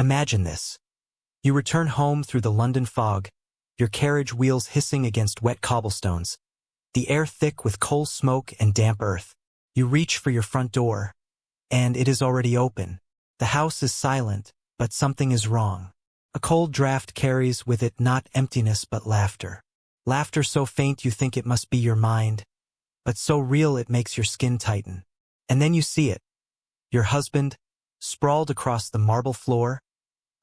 Imagine this. You return home through the London fog, your carriage wheels hissing against wet cobblestones, the air thick with coal smoke and damp earth. You reach for your front door, and it is already open. The house is silent, but something is wrong. A cold draft carries with it not emptiness but laughter. Laughter so faint you think it must be your mind, but so real it makes your skin tighten. And then you see it. Your husband, sprawled across the marble floor,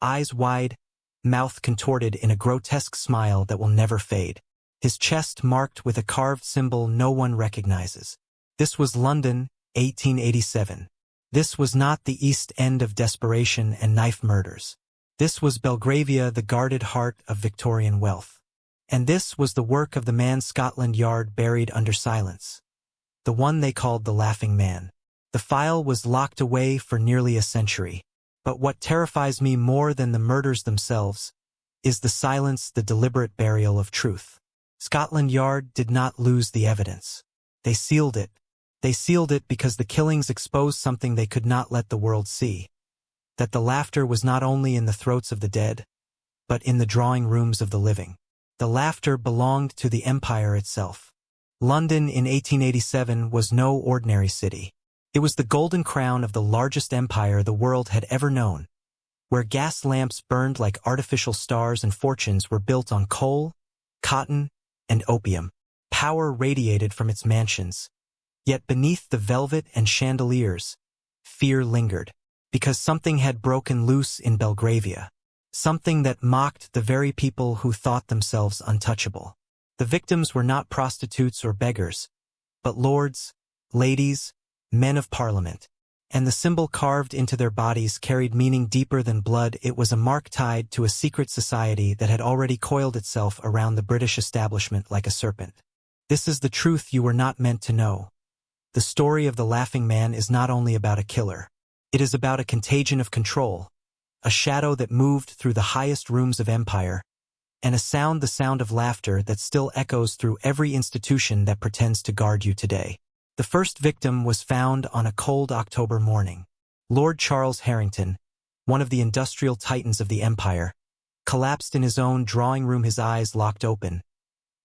eyes wide, mouth contorted in a grotesque smile that will never fade. His chest marked with a carved symbol no one recognizes. This was London, 1887. This was not the East End of desperation and knife murders. This was Belgravia, the guarded heart of Victorian wealth. And this was the work of the man Scotland Yard buried under silence. The one they called the Laughing Man. The file was locked away for nearly a century. But what terrifies me more than the murders themselves is the silence, the deliberate burial of truth. Scotland Yard did not lose the evidence. They sealed it. They sealed it because the killings exposed something they could not let the world see. That the laughter was not only in the throats of the dead, but in the drawing rooms of the living. The laughter belonged to the empire itself. London in 1887 was no ordinary city. It was the golden crown of the largest empire the world had ever known, where gas lamps burned like artificial stars and fortunes were built on coal, cotton, and opium. Power radiated from its mansions. Yet beneath the velvet and chandeliers, fear lingered, because something had broken loose in Belgravia, something that mocked the very people who thought themselves untouchable. The victims were not prostitutes or beggars, but lords, ladies, men of parliament, and the symbol carved into their bodies carried meaning deeper than blood. It was a mark tied to a secret society that had already coiled itself around the British establishment like a serpent. This is the truth you were not meant to know. The story of the Laughing Man is not only about a killer. It is about a contagion of control, a shadow that moved through the highest rooms of empire, and a sound, the sound of laughter that still echoes through every institution that pretends to guard you today. The first victim was found on a cold October morning. Lord Charles Harrington, one of the industrial titans of the empire, collapsed in his own drawing room, his eyes locked open,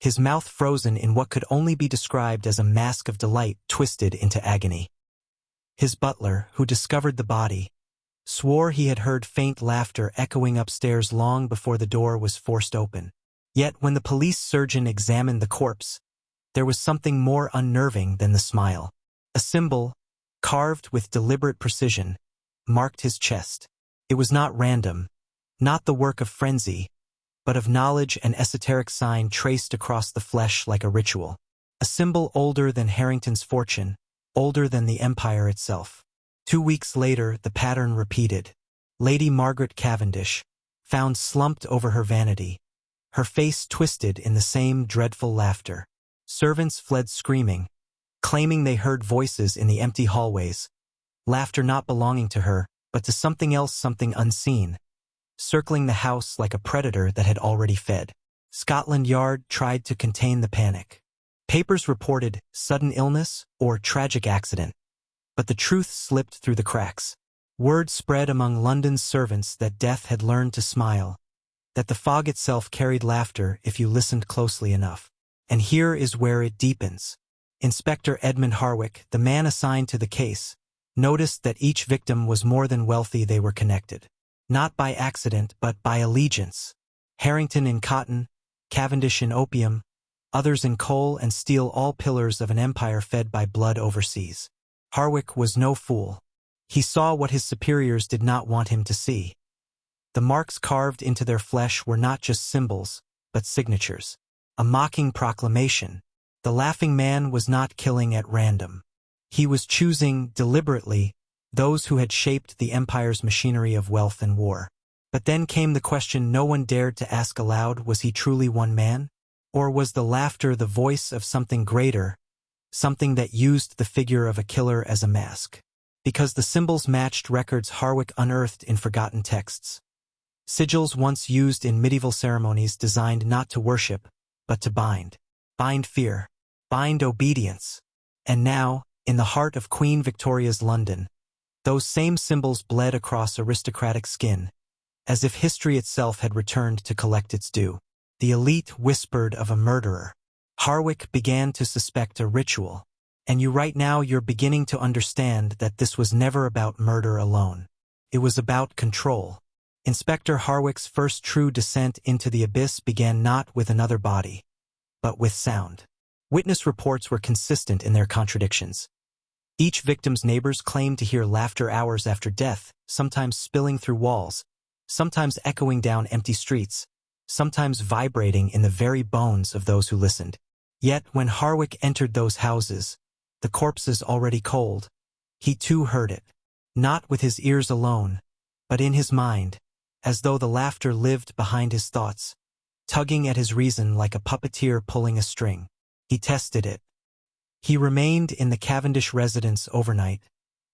his mouth frozen in what could only be described as a mask of delight twisted into agony. His butler, who discovered the body, swore he had heard faint laughter echoing upstairs long before the door was forced open. Yet when the police surgeon examined the corpse, there was something more unnerving than the smile. A symbol, carved with deliberate precision, marked his chest. It was not random, not the work of frenzy, but of knowledge, an esoteric sign traced across the flesh like a ritual. A symbol older than Harrington's fortune, older than the empire itself. 2 weeks later, the pattern repeated. Lady Margaret Cavendish, found slumped over her vanity, her face twisted in the same dreadful laughter. Servants fled screaming, claiming they heard voices in the empty hallways, laughter not belonging to her, but to something else, something unseen, circling the house like a predator that had already fed. Scotland Yard tried to contain the panic. Papers reported sudden illness or tragic accident, but the truth slipped through the cracks. Word spread among London's servants that death had learned to smile, that the fog itself carried laughter if you listened closely enough. And here is where it deepens. Inspector Edmund Harwick, the man assigned to the case, noticed that each victim was more than wealthy. They were connected, not by accident but by allegiance. Harrington in cotton, Cavendish in opium, others in coal and steel, all pillars of an empire fed by blood overseas. Harwick was no fool. He saw what his superiors did not want him to see. The marks carved into their flesh were not just symbols, but signatures. A mocking proclamation. The Laughing Man was not killing at random. He was choosing, deliberately, those who had shaped the empire's machinery of wealth and war. But then came the question no one dared to ask aloud: was he truly one man? Or was the laughter the voice of something greater, something that used the figure of a killer as a mask? Because the symbols matched records Harwick unearthed in forgotten texts. Sigils once used in medieval ceremonies designed not to worship, but to bind. Bind fear. Bind obedience. And now, in the heart of Queen Victoria's London, those same symbols bled across aristocratic skin, as if history itself had returned to collect its due. The elite whispered of a murderer. Harwick began to suspect a ritual. And right now you're beginning to understand that this was never about murder alone. It was about control. Inspector Harwick's first true descent into the abyss began not with another body, but with sound. Witness reports were consistent in their contradictions. Each victim's neighbors claimed to hear laughter hours after death, sometimes spilling through walls, sometimes echoing down empty streets, sometimes vibrating in the very bones of those who listened. Yet when Harwick entered those houses, the corpses already cold, he too heard it, not with his ears alone, but in his mind, as though the laughter lived behind his thoughts, tugging at his reason like a puppeteer pulling a string. He tested it. He remained in the Cavendish residence overnight,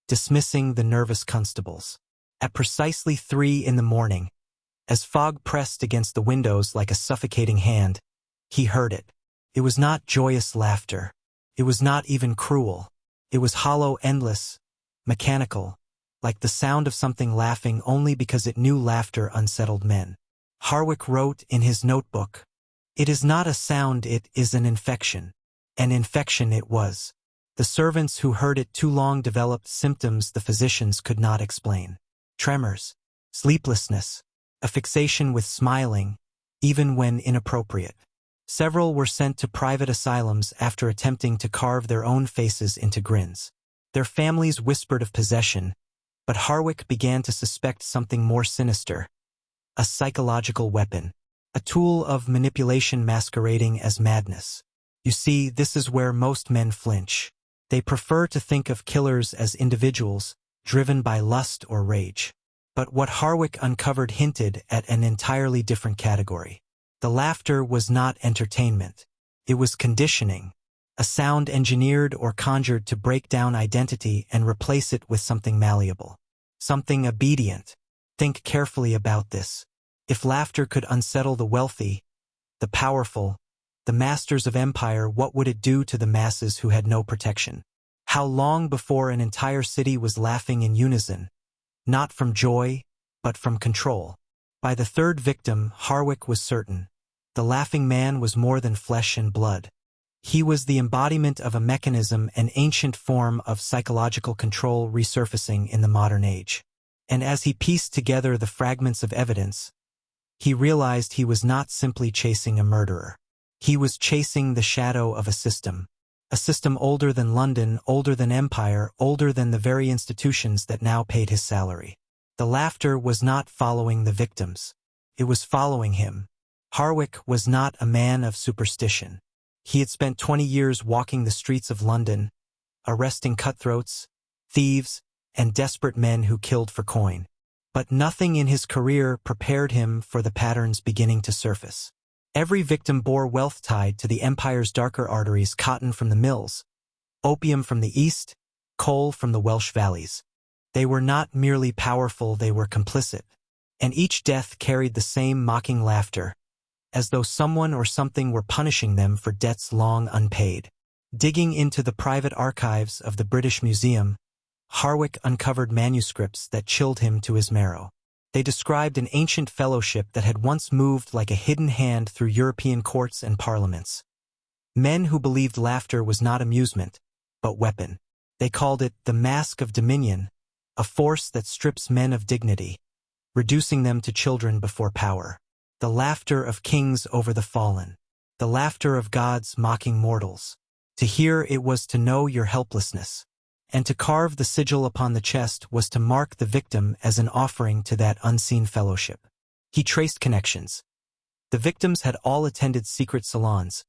dismissing the nervous constables. At precisely 3 in the morning, as fog pressed against the windows like a suffocating hand, he heard it. It was not joyous laughter. It was not even cruel. It was hollow, endless, mechanical, like the sound of something laughing only because it knew laughter unsettled men. Harwick wrote in his notebook, "It is not a sound, it is an infection." An infection it was. The servants who heard it too long developed symptoms the physicians could not explain. Tremors, sleeplessness, a fixation with smiling, even when inappropriate. Several were sent to private asylums after attempting to carve their own faces into grins. Their families whispered of possession, but Harwick began to suspect something more sinister. A psychological weapon. A tool of manipulation masquerading as madness. You see, this is where most men flinch. They prefer to think of killers as individuals, driven by lust or rage. But what Harwick uncovered hinted at an entirely different category. The laughter was not entertainment. It was conditioning. A sound engineered or conjured to break down identity and replace it with something malleable. Something obedient. Think carefully about this. If laughter could unsettle the wealthy, the powerful, the masters of empire, what would it do to the masses who had no protection? How long before an entire city was laughing in unison, not from joy, but from control? By the third victim, Harwick was certain. The laughing man was more than flesh and blood. He was the embodiment of a mechanism, an ancient form of psychological control resurfacing in the modern age. And as he pieced together the fragments of evidence, he realized he was not simply chasing a murderer. He was chasing the shadow of a system older than London, older than empire, older than the very institutions that now paid his salary. The laughter was not following the victims. It was following him. Harwick was not a man of superstition. He had spent 20 years walking the streets of London, arresting cutthroats, thieves, and desperate men who killed for coin. But nothing in his career prepared him for the patterns beginning to surface. Every victim bore wealth tied to the empire's darker arteries: cotton from the mills, opium from the east, coal from the Welsh valleys. They were not merely powerful, they were complicit. And each death carried the same mocking laughter, as though someone or something were punishing them for debts long unpaid. Digging into the private archives of the British Museum, Harwick uncovered manuscripts that chilled him to his marrow. They described an ancient fellowship that had once moved like a hidden hand through European courts and parliaments. Men who believed laughter was not amusement, but weapon. They called it the mask of dominion, a force that strips men of dignity, reducing them to children before power. The laughter of kings over the fallen. The laughter of gods mocking mortals. To hear it was to know your helplessness. And to carve the sigil upon the chest was to mark the victim as an offering to that unseen fellowship. He traced connections. The victims had all attended secret salons,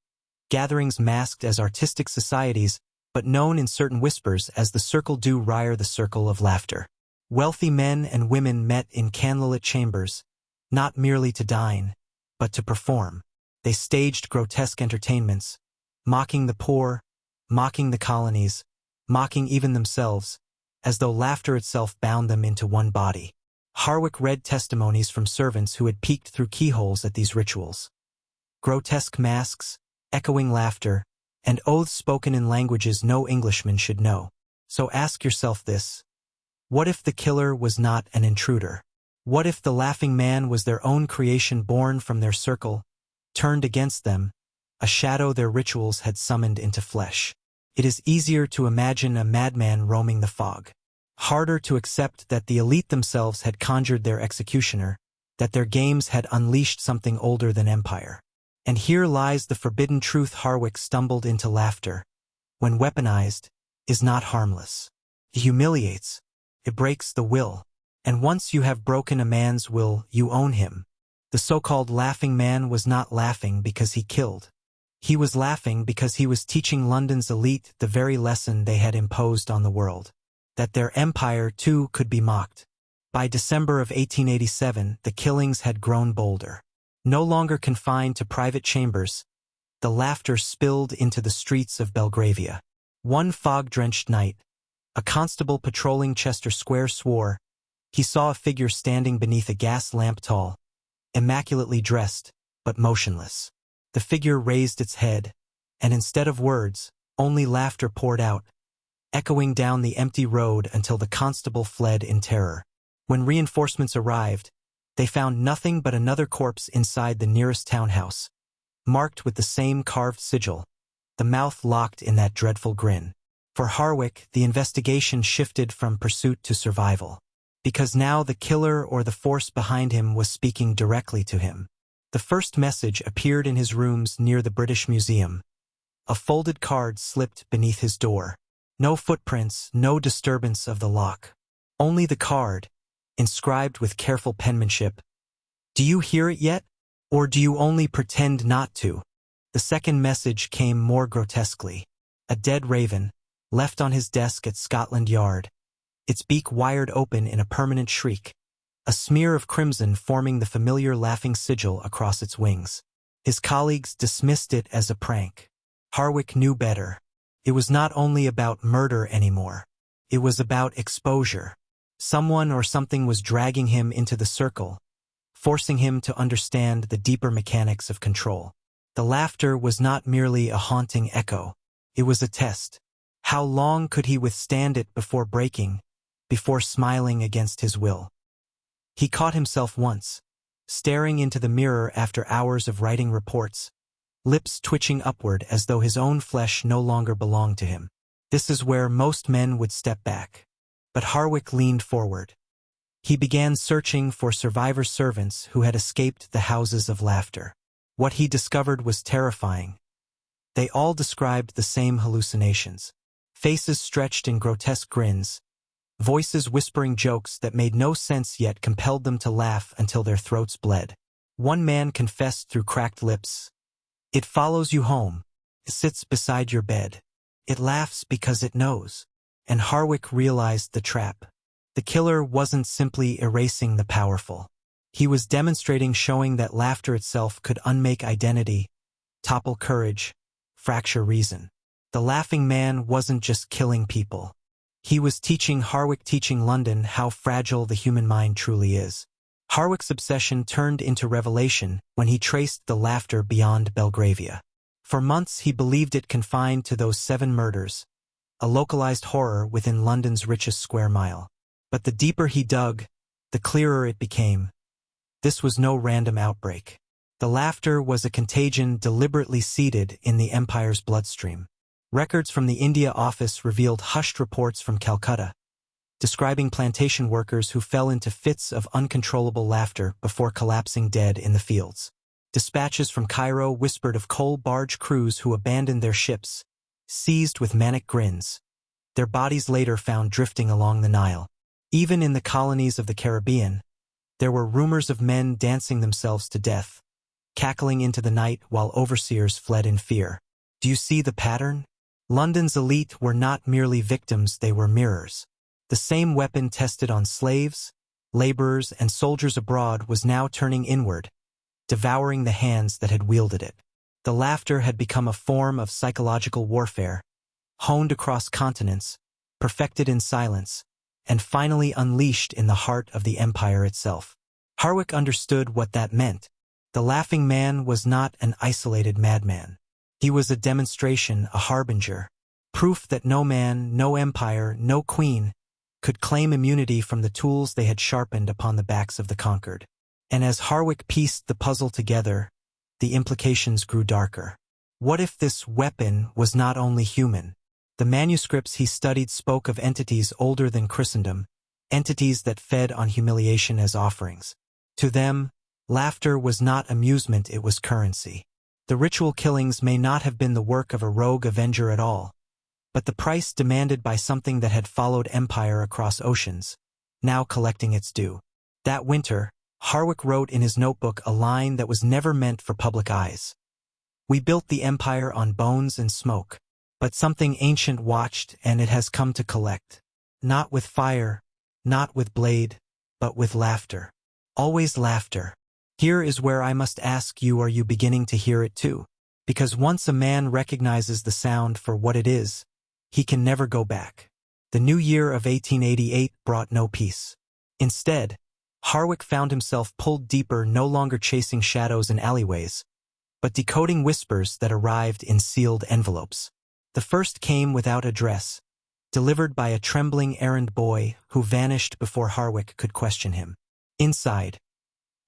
gatherings masked as artistic societies, but known in certain whispers as the Circle du Rire, the Circle of Laughter. Wealthy men and women met in candlelit chambers, not merely to dine, but to perform. They staged grotesque entertainments, mocking the poor, mocking the colonies, mocking even themselves, as though laughter itself bound them into one body. Harwick read testimonies from servants who had peeked through keyholes at these rituals. Grotesque masks, echoing laughter, and oaths spoken in languages no Englishman should know. So ask yourself this: what if the killer was not an intruder? What if the laughing man was their own creation born from their circle, turned against them, a shadow their rituals had summoned into flesh? It is easier to imagine a madman roaming the fog. Harder to accept that the elite themselves had conjured their executioner, that their games had unleashed something older than empire. And here lies the forbidden truth. Harwick stumbled into laughter, when weaponized, is not harmless. It humiliates. It breaks the will. And once you have broken a man's will, you own him. The so-called laughing man was not laughing because he killed. He was laughing because he was teaching London's elite the very lesson they had imposed on the world, that their empire too could be mocked. By December of 1887, the killings had grown bolder. No longer confined to private chambers, the laughter spilled into the streets of Belgravia. One fog-drenched night, a constable patrolling Chester Square swore he saw a figure standing beneath a gas lamp, tall, immaculately dressed, but motionless. The figure raised its head, and instead of words, only laughter poured out, echoing down the empty road until the constable fled in terror. When reinforcements arrived, they found nothing but another corpse inside the nearest townhouse, marked with the same carved sigil, the mouth locked in that dreadful grin. For Harwick, the investigation shifted from pursuit to survival, because now the killer or the force behind him was speaking directly to him. The first message appeared in his rooms near the British Museum. A folded card slipped beneath his door. No footprints, no disturbance of the lock. Only the card, inscribed with careful penmanship. Do you hear it yet? Or do you only pretend not to? The second message came more grotesquely. A dead raven, left on his desk at Scotland Yard, its beak wired open in a permanent shriek, a smear of crimson forming the familiar laughing sigil across its wings. His colleagues dismissed it as a prank. Harwick knew better. It was not only about murder anymore. It was about exposure. Someone or something was dragging him into the circle, forcing him to understand the deeper mechanics of control. The laughter was not merely a haunting echo. It was a test. How long could he withstand it before breaking, before smiling against his will? He caught himself once, staring into the mirror after hours of writing reports, lips twitching upward as though his own flesh no longer belonged to him. This is where most men would step back. But Harwick leaned forward. He began searching for survivor servants who had escaped the houses of laughter. What he discovered was terrifying. They all described the same hallucinations. Faces stretched in grotesque grins, voices whispering jokes that made no sense yet compelled them to laugh until their throats bled. One man confessed through cracked lips, "It follows you home. It sits beside your bed. It laughs because it knows." And Harwick realized the trap. The killer wasn't simply erasing the powerful. He was demonstrating, showing that laughter itself could unmake identity, topple courage, fracture reason. The laughing man wasn't just killing people. He was teaching London how fragile the human mind truly is. Harwick's obsession turned into revelation when he traced the laughter beyond Belgravia. For months he believed it confined to those 7 murders, a localized horror within London's richest square mile. But the deeper he dug, the clearer it became. This was no random outbreak. The laughter was a contagion deliberately seeded in the empire's bloodstream. Records from the India office revealed hushed reports from Calcutta, describing plantation workers who fell into fits of uncontrollable laughter before collapsing dead in the fields. Dispatches from Cairo whispered of coal barge crews who abandoned their ships, seized with manic grins, their bodies later found drifting along the Nile. Even in the colonies of the Caribbean, there were rumors of men dancing themselves to death, cackling into the night while overseers fled in fear. Do you see the pattern? London's elite were not merely victims, they were mirrors. The same weapon tested on slaves, laborers, and soldiers abroad was now turning inward, devouring the hands that had wielded it. The laughter had become a form of psychological warfare, honed across continents, perfected in silence, and finally unleashed in the heart of the empire itself. Harwick understood what that meant. The laughing man was not an isolated madman. He was a demonstration, a harbinger, proof that no man, no empire, no queen could claim immunity from the tools they had sharpened upon the backs of the conquered. And as Harwick pieced the puzzle together, the implications grew darker. What if this weapon was not only human? The manuscripts he studied spoke of entities older than Christendom, entities that fed on humiliation as offerings. To them, laughter was not amusement, it was currency. The ritual killings may not have been the work of a rogue avenger at all, but the price demanded by something that had followed empire across oceans, now collecting its due. That winter, Harwick wrote in his notebook a line that was never meant for public eyes. "We built the empire on bones and smoke, but something ancient watched, and it has come to collect. Not with fire, not with blade, but with laughter. Always laughter." Here is where I must ask you, are you beginning to hear it too? Because once a man recognizes the sound for what it is, he can never go back. The new year of 1888 brought no peace. Instead, Harwick found himself pulled deeper, no longer chasing shadows in alleyways, but decoding whispers that arrived in sealed envelopes. The first came without address, delivered by a trembling errand boy who vanished before Harwick could question him. Inside,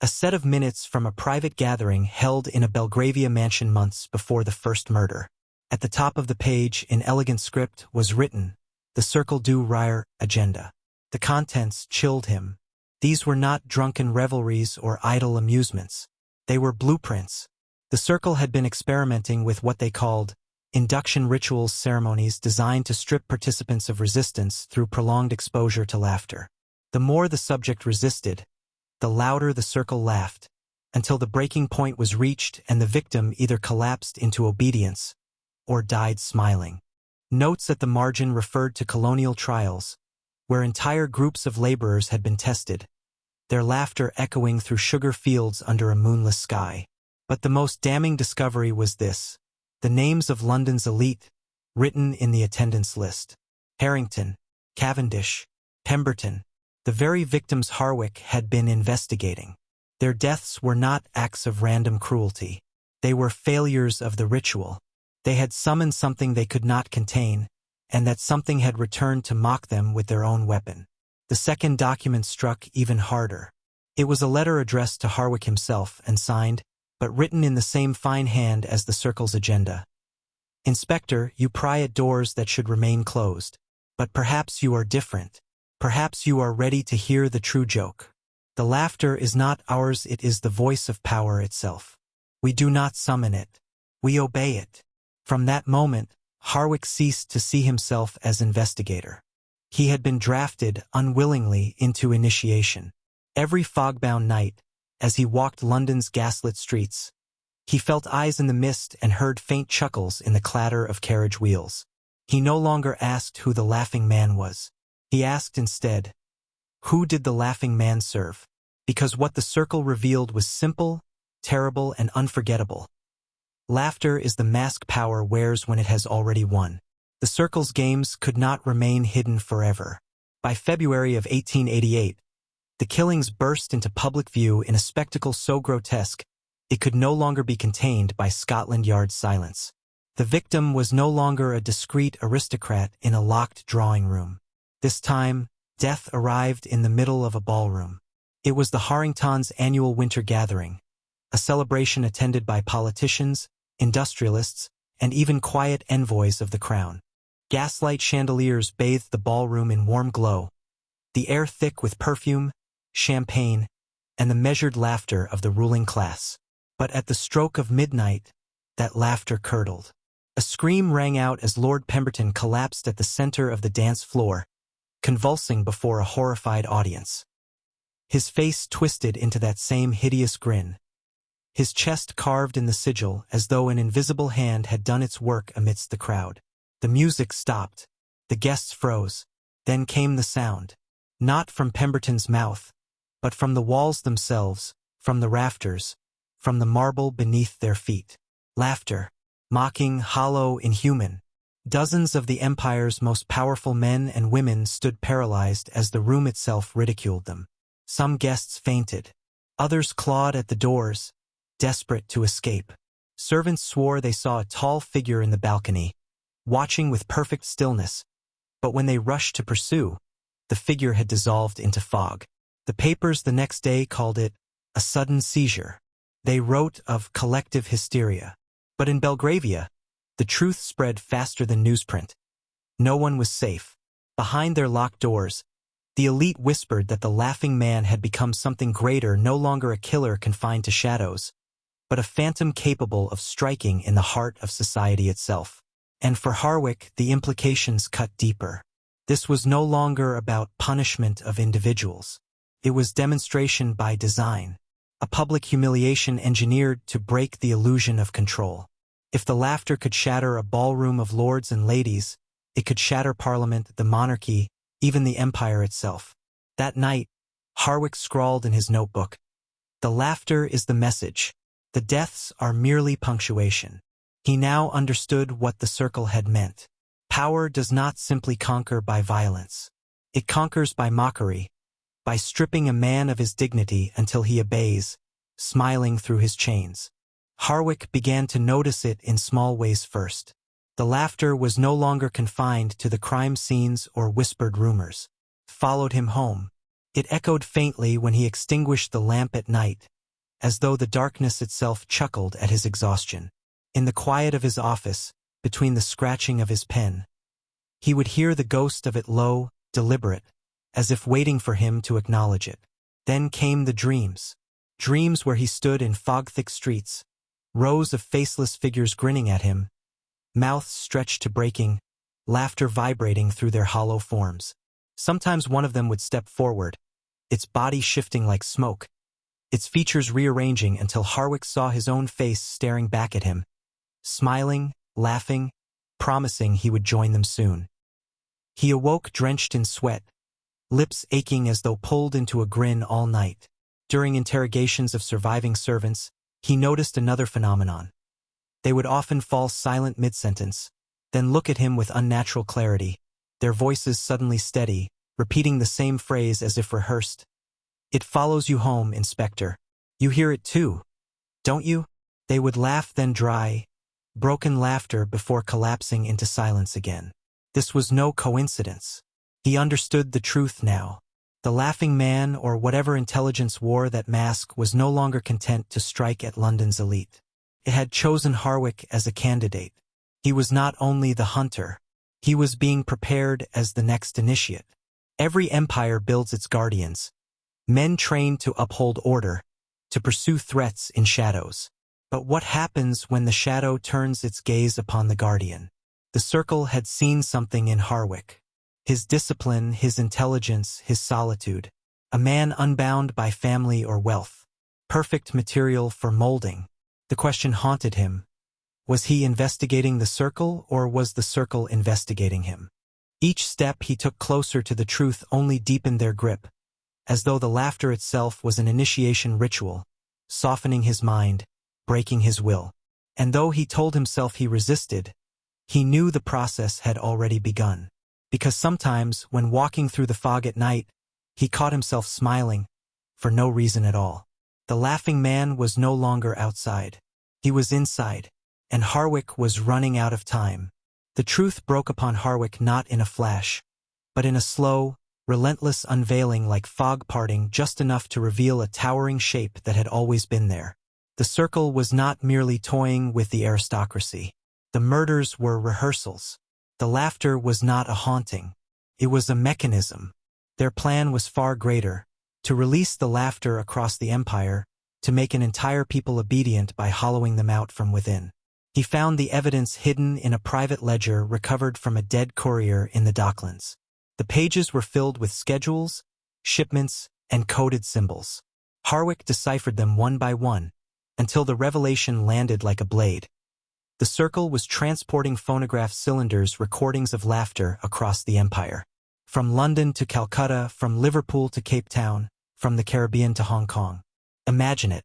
a set of minutes from a private gathering held in a Belgravia mansion months before the first murder. At the top of the page, in elegant script, was written, "The Circle du Rire Agenda." The contents chilled him. These were not drunken revelries or idle amusements. They were blueprints. The Circle had been experimenting with what they called induction rituals, ceremonies designed to strip participants of resistance through prolonged exposure to laughter. The more the subject resisted, the louder the Circle laughed, until the breaking point was reached and the victim either collapsed into obedience or died smiling. Notes at the margin referred to colonial trials, where entire groups of laborers had been tested, their laughter echoing through sugar fields under a moonless sky. But the most damning discovery was this: the names of London's elite, written in the attendance list. Harrington, Cavendish, Pemberton, the very victims Harwick had been investigating. Their deaths were not acts of random cruelty. They were failures of the ritual. They had summoned something they could not contain, and that something had returned to mock them with their own weapon. The second document struck even harder. It was a letter addressed to Harwick himself and signed, but written in the same fine hand as the Circle's agenda. "Inspector, you pry at doors that should remain closed. But perhaps you are different. Perhaps you are ready to hear the true joke. The laughter is not ours, it is the voice of power itself. We do not summon it. We obey it." From that moment, Harwick ceased to see himself as investigator. He had been drafted unwillingly into initiation. Every fog-bound night, as he walked London's gaslit streets, he felt eyes in the mist and heard faint chuckles in the clatter of carriage wheels. He no longer asked who the laughing man was. He asked instead, who did the laughing man serve? Because what the Circle revealed was simple, terrible, and unforgettable. Laughter is the mask power wears when it has already won. The Circle's games could not remain hidden forever. By February of 1888, the killings burst into public view in a spectacle so grotesque it could no longer be contained by Scotland Yard's silence. The victim was no longer a discreet aristocrat in a locked drawing room. This time, death arrived in the middle of a ballroom. It was the Harringtons' annual winter gathering, a celebration attended by politicians, industrialists, and even quiet envoys of the crown. Gaslight chandeliers bathed the ballroom in warm glow, the air thick with perfume, champagne, and the measured laughter of the ruling class. But at the stroke of midnight, that laughter curdled. A scream rang out as Lord Pemberton collapsed at the center of the dance floor, convulsing before a horrified audience. His face twisted into that same hideous grin, his chest carved in the sigil as though an invisible hand had done its work amidst the crowd. The music stopped. The guests froze. Then came the sound. Not from Pemberton's mouth, but from the walls themselves, from the rafters, from the marble beneath their feet. Laughter. Mocking, hollow, inhuman. Dozens of the Empire's most powerful men and women stood paralyzed as the room itself ridiculed them. Some guests fainted. Others clawed at the doors, desperate to escape. Servants swore they saw a tall figure in the balcony, watching with perfect stillness, but when they rushed to pursue, the figure had dissolved into fog. The papers the next day called it a sudden seizure. They wrote of collective hysteria. But in Belgravia, the truth spread faster than newsprint. No one was safe. Behind their locked doors, the elite whispered that the laughing man had become something greater, no longer a killer confined to shadows, but a phantom capable of striking in the heart of society itself. And for Harwick, the implications cut deeper. This was no longer about punishment of individuals. It was demonstration by design, a public humiliation engineered to break the illusion of control. If the laughter could shatter a ballroom of lords and ladies, it could shatter Parliament, the monarchy, even the empire itself. That night, Harwick scrawled in his notebook, "The laughter is the message. The deaths are merely punctuation." He now understood what the circle had meant. Power does not simply conquer by violence. It conquers by mockery, by stripping a man of his dignity until he obeys, smiling through his chains. Harwick began to notice it in small ways first. The laughter was no longer confined to the crime scenes or whispered rumors. It followed him home. It echoed faintly when he extinguished the lamp at night, as though the darkness itself chuckled at his exhaustion. In the quiet of his office, between the scratching of his pen, he would hear the ghost of it low, deliberate, as if waiting for him to acknowledge it. Then came the dreams. Dreams where he stood in fog-thick streets, rows of faceless figures grinning at him, mouths stretched to breaking, laughter vibrating through their hollow forms. Sometimes one of them would step forward, its body shifting like smoke, its features rearranging until Harwick saw his own face staring back at him, smiling, laughing, promising he would join them soon. He awoke drenched in sweat, lips aching as though pulled into a grin all night. During interrogations of surviving servants, he noticed another phenomenon. They would often fall silent mid-sentence, then look at him with unnatural clarity, their voices suddenly steady, repeating the same phrase as if rehearsed. "It follows you home, Inspector. You hear it too, don't you?" They would laugh, then dry, broken laughter before collapsing into silence again. This was no coincidence. He understood the truth now. The laughing man, or whatever intelligence wore that mask, was no longer content to strike at London's elite. It had chosen Harwick as a candidate. He was not only the hunter, he was being prepared as the next initiate. Every empire builds its guardians, men trained to uphold order, to pursue threats in shadows. But what happens when the shadow turns its gaze upon the guardian? The circle had seen something in Harwick. His discipline, his intelligence, his solitude. A man unbound by family or wealth. Perfect material for molding. The question haunted him. Was he investigating the circle, or was the circle investigating him? Each step he took closer to the truth only deepened their grip, as though the laughter itself was an initiation ritual, softening his mind, breaking his will. And though he told himself he resisted, he knew the process had already begun. Because sometimes, when walking through the fog at night, he caught himself smiling, for no reason at all. The laughing man was no longer outside. He was inside, and Harwick was running out of time. The truth broke upon Harwick not in a flash, but in a slow, relentless unveiling, like fog parting just enough to reveal a towering shape that had always been there. The circle was not merely toying with the aristocracy. The murders were rehearsals. The laughter was not a haunting. It was a mechanism. Their plan was far greater, to release the laughter across the empire, to make an entire people obedient by hollowing them out from within. He found the evidence hidden in a private ledger recovered from a dead courier in the Docklands. The pages were filled with schedules, shipments, and coded symbols. Harwick deciphered them one by one, until the revelation landed like a blade. The circle was transporting phonograph cylinders, recordings of laughter across the empire. From London to Calcutta, from Liverpool to Cape Town, from the Caribbean to Hong Kong. Imagine it.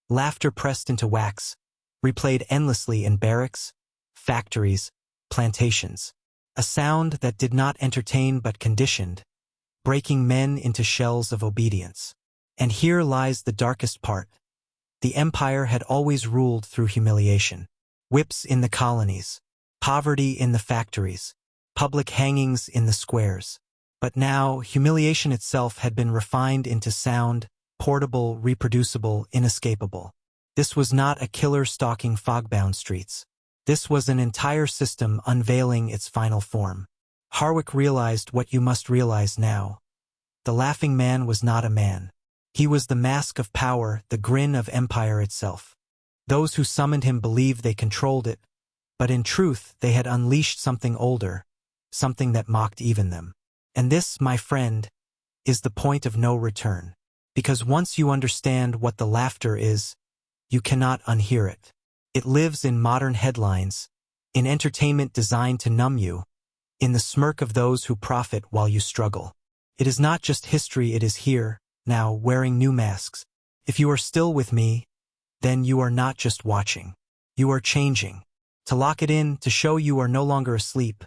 Laughter pressed into wax, replayed endlessly in barracks, factories, plantations. A sound that did not entertain but conditioned, breaking men into shells of obedience. And here lies the darkest part. The empire had always ruled through humiliation. Whips in the colonies, poverty in the factories, public hangings in the squares. But now, humiliation itself had been refined into sound, portable, reproducible, inescapable. This was not a killer stalking fog-bound streets. This was an entire system unveiling its final form. Harwick realized what you must realize now. The laughing man was not a man. He was the mask of power, the grin of empire itself. Those who summoned him believed they controlled it, but in truth they had unleashed something older, something that mocked even them. And this, my friend, is the point of no return. Because once you understand what the laughter is, you cannot unhear it. It lives in modern headlines, in entertainment designed to numb you, in the smirk of those who profit while you struggle. It is not just history, it is here, now, wearing new masks. If you are still with me, then you are not just watching. You are changing. To lock it in, to show you are no longer asleep,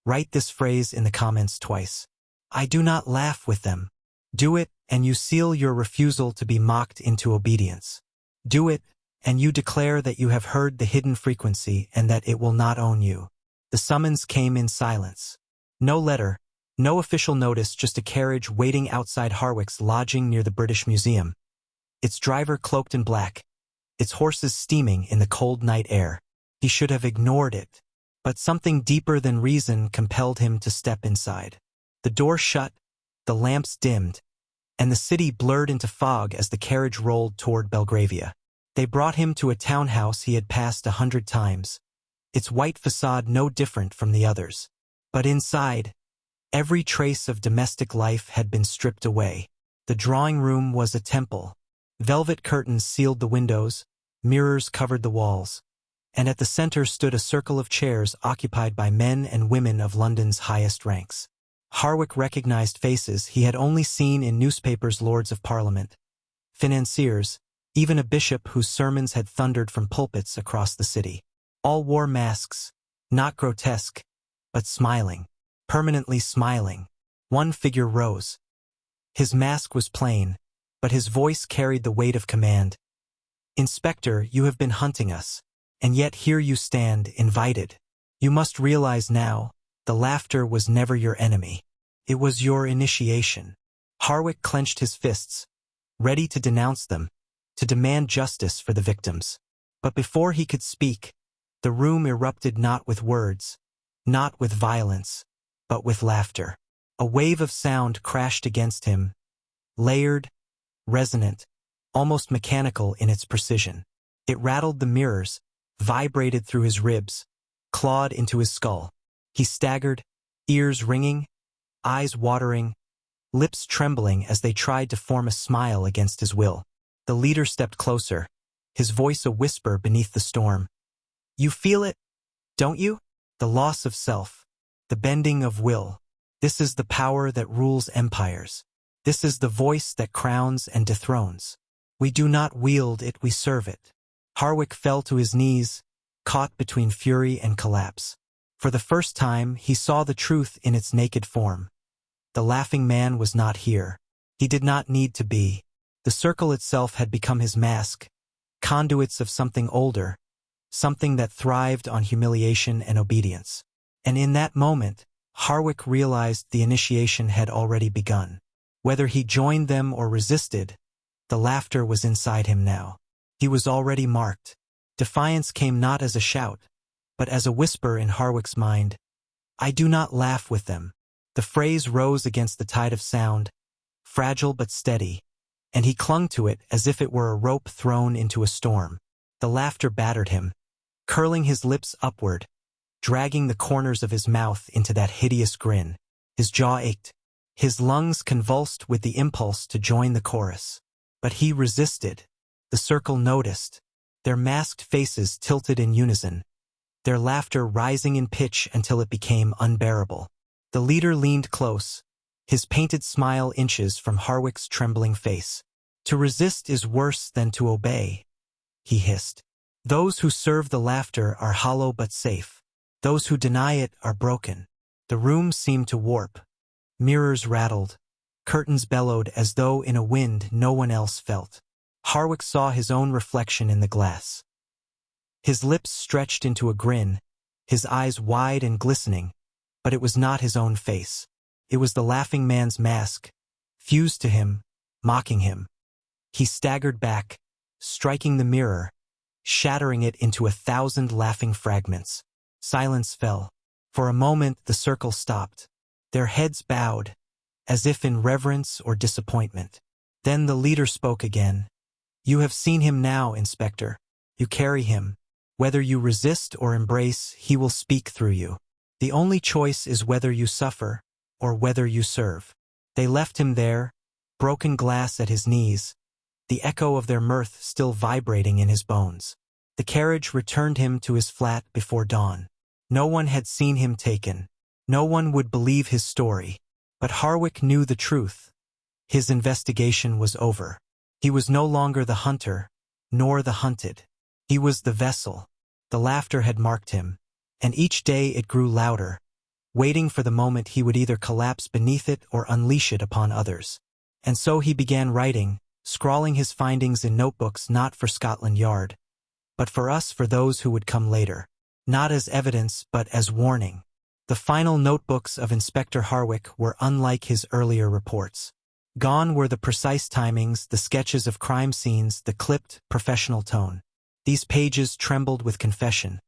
write this phrase in the comments twice. I do not laugh with them. Do it, and you seal your refusal to be mocked into obedience. Do it, and you declare that you have heard the hidden frequency and that it will not own you. The summons came in silence. No letter, no official notice, just a carriage waiting outside Harwick's lodging near the British Museum. Its driver cloaked in black, its horses steaming in the cold night air. He should have ignored it, but something deeper than reason compelled him to step inside. The door shut, the lamps dimmed, and the city blurred into fog as the carriage rolled toward Belgravia. They brought him to a townhouse he had passed 100 times, its white facade no different from the others. But inside, every trace of domestic life had been stripped away. The drawing room was a temple. Velvet curtains sealed the windows, mirrors covered the walls, and at the center stood a circle of chairs occupied by men and women of London's highest ranks. Harwick recognized faces he had only seen in newspapers: lords of parliament, financiers, even a bishop whose sermons had thundered from pulpits across the city. All wore masks, not grotesque, but smiling, permanently smiling. One figure rose. His mask was plain, but his voice carried the weight of command. Inspector, you have been hunting us, and yet here you stand, invited. You must realize now, the laughter was never your enemy. It was your initiation. Harwick clenched his fists, ready to denounce them, to demand justice for the victims. But before he could speak, the room erupted not with words, not with violence, but with laughter. A wave of sound crashed against him, layered, resonant, almost mechanical in its precision. It rattled the mirrors, vibrated through his ribs, clawed into his skull. He staggered, ears ringing, eyes watering, lips trembling as they tried to form a smile against his will. The leader stepped closer, his voice a whisper beneath the storm. You feel it, don't you? The loss of self, the bending of will. This is the power that rules empires. This is the voice that crowns and dethrones. We do not wield it, we serve it. Harwick fell to his knees, caught between fury and collapse. For the first time, he saw the truth in its naked form. The laughing man was not here. He did not need to be. The circle itself had become his mask, conduits of something older, something that thrived on humiliation and obedience. And in that moment, Harwick realized the initiation had already begun. Whether he joined them or resisted, the laughter was inside him now. He was already marked. Defiance came not as a shout, but as a whisper in Harwick's mind. I do not laugh with them. The phrase rose against the tide of sound, fragile but steady, and he clung to it as if it were a rope thrown into a storm. The laughter battered him, curling his lips upward, dragging the corners of his mouth into that hideous grin. His jaw ached, his lungs convulsed with the impulse to join the chorus. But he resisted. The circle noticed. Their masked faces tilted in unison, their laughter rising in pitch until it became unbearable. The leader leaned close, his painted smile inches from Harwick's trembling face. To resist is worse than to obey, he hissed. Those who serve the laughter are hollow but safe. Those who deny it are broken. The room seemed to warp. Mirrors rattled. Curtains bellowed as though in a wind no one else felt. Harwick saw his own reflection in the glass. His lips stretched into a grin, his eyes wide and glistening, but it was not his own face. It was the laughing man's mask, fused to him, mocking him. He staggered back, striking the mirror, shattering it into 1,000 laughing fragments. Silence fell. For a moment the circle stopped. Their heads bowed, as if in reverence or disappointment. Then the leader spoke again. "You have seen him now, Inspector. You carry him. Whether you resist or embrace, he will speak through you. The only choice is whether you suffer or whether you serve." They left him there, broken glass at his knees, the echo of their mirth still vibrating in his bones. The carriage returned him to his flat before dawn. No one had seen him taken. No one would believe his story. But Harwick knew the truth. His investigation was over. He was no longer the hunter, nor the hunted. He was the vessel. The laughter had marked him, and each day it grew louder, waiting for the moment he would either collapse beneath it or unleash it upon others. And so he began writing, scrawling his findings in notebooks not for Scotland Yard, but for us, for those who would come later. Not as evidence, but as warning. The final notebooks of Inspector Harwick were unlike his earlier reports. Gone were the precise timings, the sketches of crime scenes, the clipped, professional tone. These pages trembled with confession,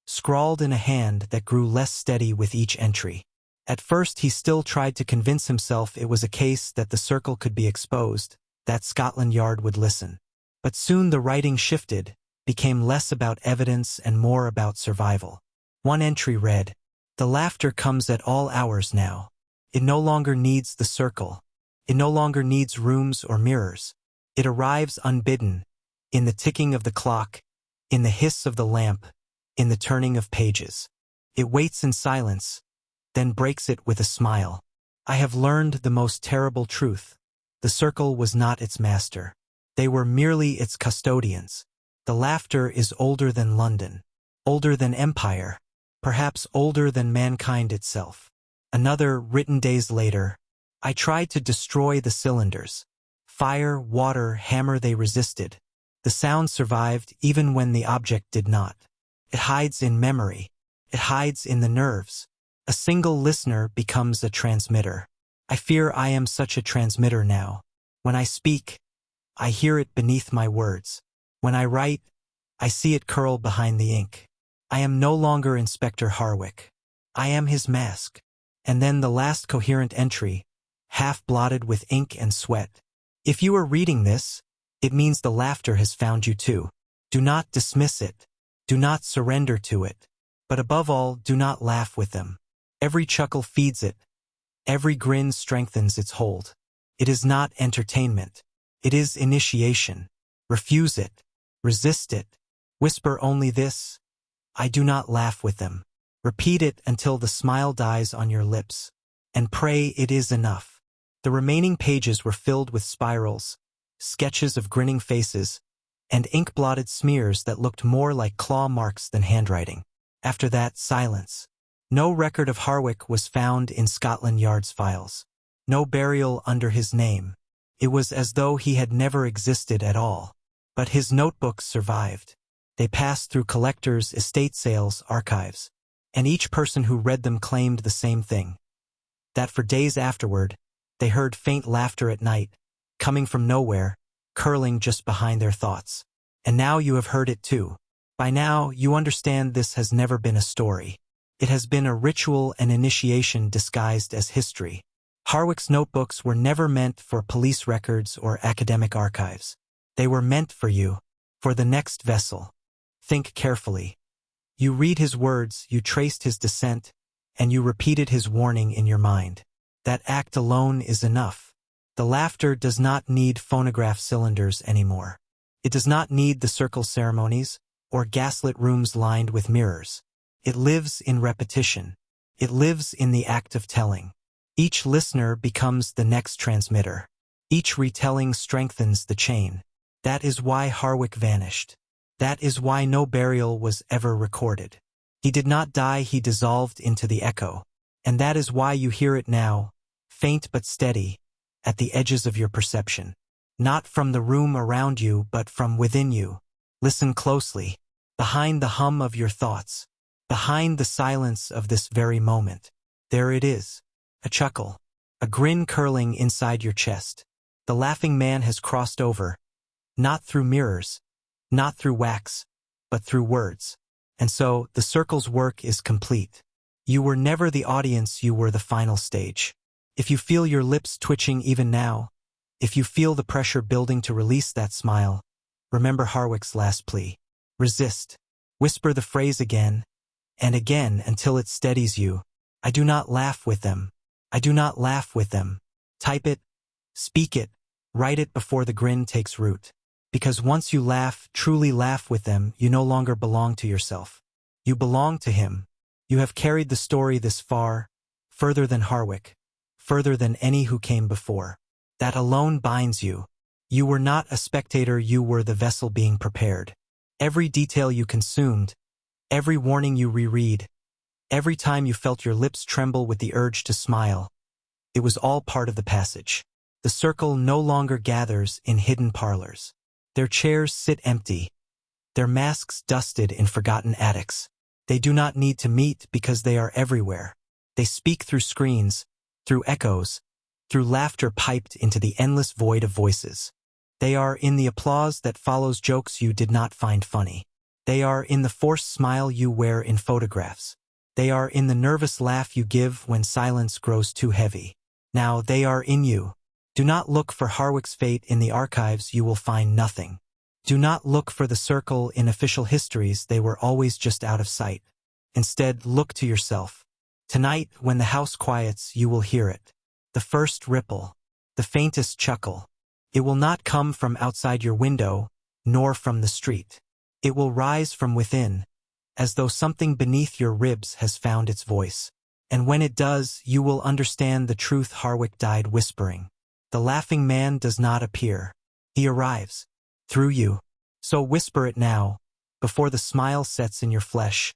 scrawled in a hand that grew less steady with each entry. At first he still tried to convince himself it was a case that the circle could be exposed, that Scotland Yard would listen. But soon the writing shifted, became less about evidence and more about survival. One entry read, "The laughter comes at all hours now. It no longer needs the circle. It no longer needs rooms or mirrors. It arrives unbidden, in the ticking of the clock, in the hiss of the lamp, in the turning of pages. It waits in silence, then breaks it with a smile. I have learned the most terrible truth. The circle was not its master. They were merely its custodians. The laughter is older than London, older than empire, perhaps older than mankind itself." Another, written days later, "I tried to destroy the cylinders. Fire, water, hammer, they resisted. The sound survived even when the object did not. It hides in memory. It hides in the nerves. A single listener becomes a transmitter. I fear I am such a transmitter now. When I speak, I hear it beneath my words. When I write, I see it curl behind the ink. I am no longer Inspector Harwick. I am his mask." And then the last coherent entry, half blotted with ink and sweat. "If you are reading this, it means the laughter has found you too. Do not dismiss it. Do not surrender to it. But above all, do not laugh with them. Every chuckle feeds it. Every grin strengthens its hold. It is not entertainment. It is initiation. Refuse it. Resist it. Whisper only this: I do not laugh with them. Repeat it until the smile dies on your lips. And pray it is enough." The remaining pages were filled with spirals, sketches of grinning faces, and ink-blotted smears that looked more like claw marks than handwriting. After that, silence. No record of Harwick was found in Scotland Yard's files. No burial under his name. It was as though he had never existed at all. But his notebooks survived. They passed through collectors, estate sales, archives. And each person who read them claimed the same thing. That for days afterward, they heard faint laughter at night, coming from nowhere, curling just behind their thoughts. And now you have heard it too. By now, you understand this has never been a story. It has been a ritual and initiation disguised as history. Harwick's notebooks were never meant for police records or academic archives. They were meant for you, for the next vessel. Think carefully. You read his words, you traced his descent, and you repeated his warning in your mind. That act alone is enough. The laughter does not need phonograph cylinders anymore. It does not need the circle ceremonies or gaslit rooms lined with mirrors. It lives in repetition. It lives in the act of telling. Each listener becomes the next transmitter. Each retelling strengthens the chain. That is why Harwick vanished. That is why no burial was ever recorded. He did not die, he dissolved into the echo. And that is why you hear it now, faint but steady, at the edges of your perception. Not from the room around you, but from within you. Listen closely. Behind the hum of your thoughts. Behind the silence of this very moment. There it is. A chuckle. a grin curling inside your chest. The laughing man has crossed over, not through mirrors, not through wax, but through words. And so, the circle's work is complete. You were never the audience, you were the final stage. If you feel your lips twitching even now, if you feel the pressure building to release that smile, remember Harwick's last plea. Resist. Whisper the phrase again and again until it steadies you. I do not laugh with them. I do not laugh with them. Type it, speak it, write it before the grin takes root. Because once you laugh, truly laugh with them, you no longer belong to yourself. You belong to him. You have carried the story this far, further than Harwick, further than any who came before. That alone binds you. You were not a spectator, you were the vessel being prepared. Every detail you consumed, every warning you reread, every time you felt your lips tremble with the urge to smile, it was all part of the passage. The circle no longer gathers in hidden parlors. Their chairs sit empty, their masks dusted in forgotten attics. They do not need to meet because they are everywhere. They speak through screens, through echoes, through laughter piped into the endless void of voices. They are in the applause that follows jokes you did not find funny. They are in the forced smile you wear in photographs. They are in the nervous laugh you give when silence grows too heavy. Now they are in you. Do not look for Harwick's fate in the archives, you will find nothing. Do not look for the circle in official histories, they were always just out of sight. Instead, look to yourself. Tonight, when the house quiets, you will hear it. The first ripple, the faintest chuckle. It will not come from outside your window, nor from the street. It will rise from within, as though something beneath your ribs has found its voice. And when it does, you will understand the truth Harwick died whispering. The laughing man does not appear. He arrives. Through you. So whisper it now, before the smile sets in your flesh,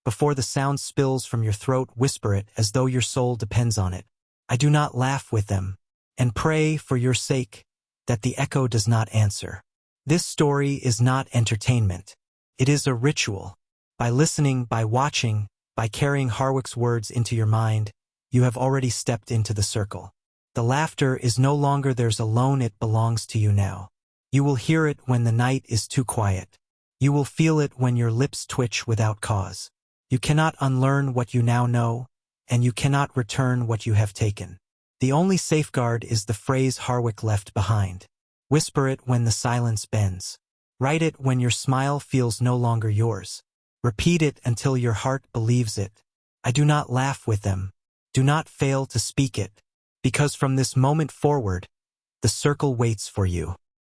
before the sound spills from your throat, whisper it as though your soul depends on it. I do not laugh with them. And pray, for your sake, that the echo does not answer. This story is not entertainment. It is a ritual. By listening, by watching, by carrying Harwick's words into your mind, you have already stepped into the circle. The laughter is no longer theirs alone, it belongs to you now. You will hear it when the night is too quiet. You will feel it when your lips twitch without cause. You cannot unlearn what you now know, and you cannot return what you have taken. The only safeguard is the phrase Harwick left behind. Whisper it when the silence bends. Write it when your smile feels no longer yours. Repeat it until your heart believes it. I do not laugh with them. Do not fail to speak it. Because from this moment forward, the circle waits for you.